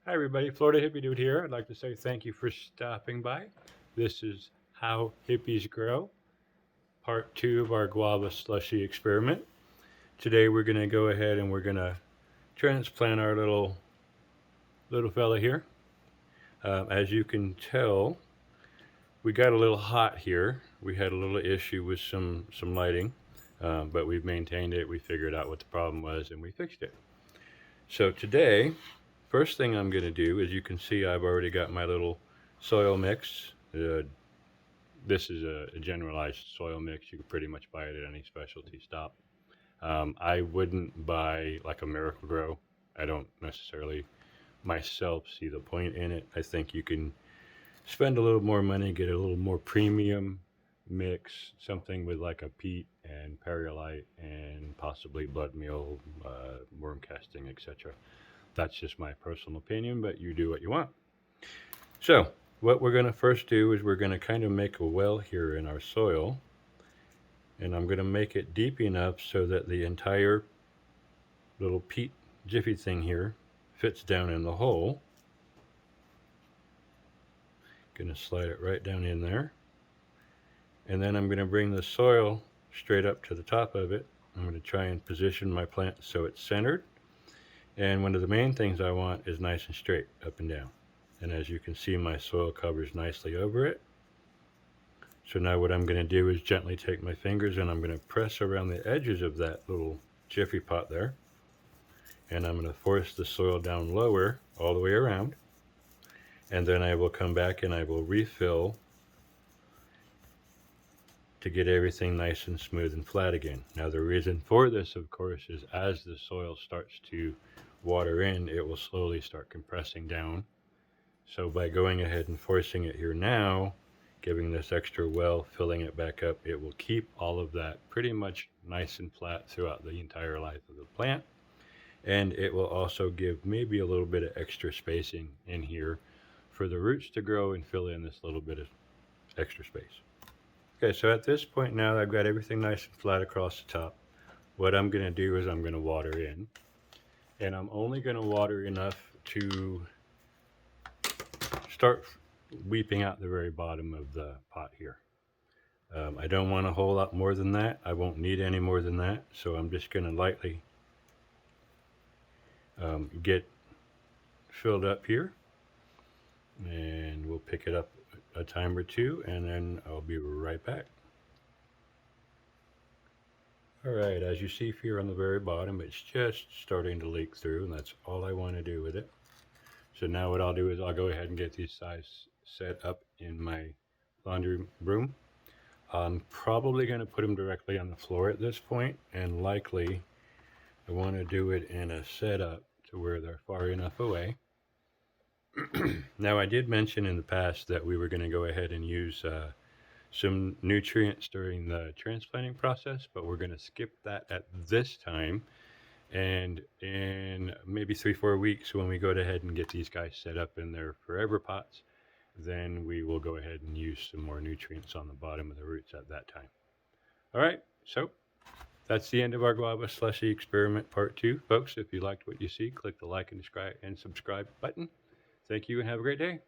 Hi everybody, Florida Hippie Dude here. I'd like to say thank you for stopping by. This is How Hippies Grow, part 2 of our Guava Slushy experiment. Today we're going to go ahead and we're going to transplant our little fella here. As you can tell, we got a little hot here. We had a little issue with some lighting, but we've maintained it. We figured out what the problem was and we fixed it. So today, first thing I'm going to do, as you can see, I've already got my little soil mix. This is a generalized soil mix. You can pretty much buy it at any specialty stop. I wouldn't buy like a Miracle Grow. I don't necessarily myself see the point in it. I think you can spend a little more money, get a little more premium mix, something with like a peat and perlite and possibly blood meal, worm casting, etc. That's just my personal opinion, but you do what you want. So, what we're going to first do is we're going to kind of make a well here in our soil. And I'm going to make it deep enough so that the entire little peat jiffy thing here fits down in the hole. Going to slide it right down in there. And then I'm going to bring the soil straight up to the top of it. I'm going to try and position my plant so it's centered. And one of the main things I want is nice and straight up and down. And as you can see, my soil covers nicely over it. So now what I'm going to do is gently take my fingers and I'm going to press around the edges of that little jiffy pot there. And I'm going to force the soil down lower all the way around. And then I will come back and I will refill to get everything nice and smooth and flat again. Now the reason for this, of course, is as the soil starts to water in, it will slowly start compressing down. So by going ahead and forcing it here now, giving this extra well, filling it back up, it will keep all of that pretty much nice and flat throughout the entire life of the plant. And it will also give maybe a little bit of extra spacing in here for the roots to grow and fill in this little bit of extra space. Okay, so at this point now I've got everything nice and flat across the top. What I'm going to do is I'm going to water in. And I'm only going to water enough to start weeping out the very bottom of the pot here. I don't want a whole lot more than that. I won't need any more than that. So I'm just going to lightly get filled up here. And we'll pick it up a time or two and then I'll be right back. Alright, as you see here on the very bottom, it's just starting to leak through, and that's all I want to do with it. So now what I'll do is I'll go ahead and get these size set up in my laundry broom. I'm probably going to put them directly on the floor at this point, and likely I want to do it in a setup to where they're far enough away. Now I did mention in the past that we were going to go ahead and use some nutrients during the transplanting process, but we're going to skip that at this time. And in maybe 3-4 weeks, when we go ahead and get these guys set up in their forever pots, then we will go ahead and use some more nutrients on the bottom of the roots at that time. All right, so that's the end of our Guava Slushy experiment part 2. Folks, if you liked what you see, click the like and subscribe button. Thank you and have a great day.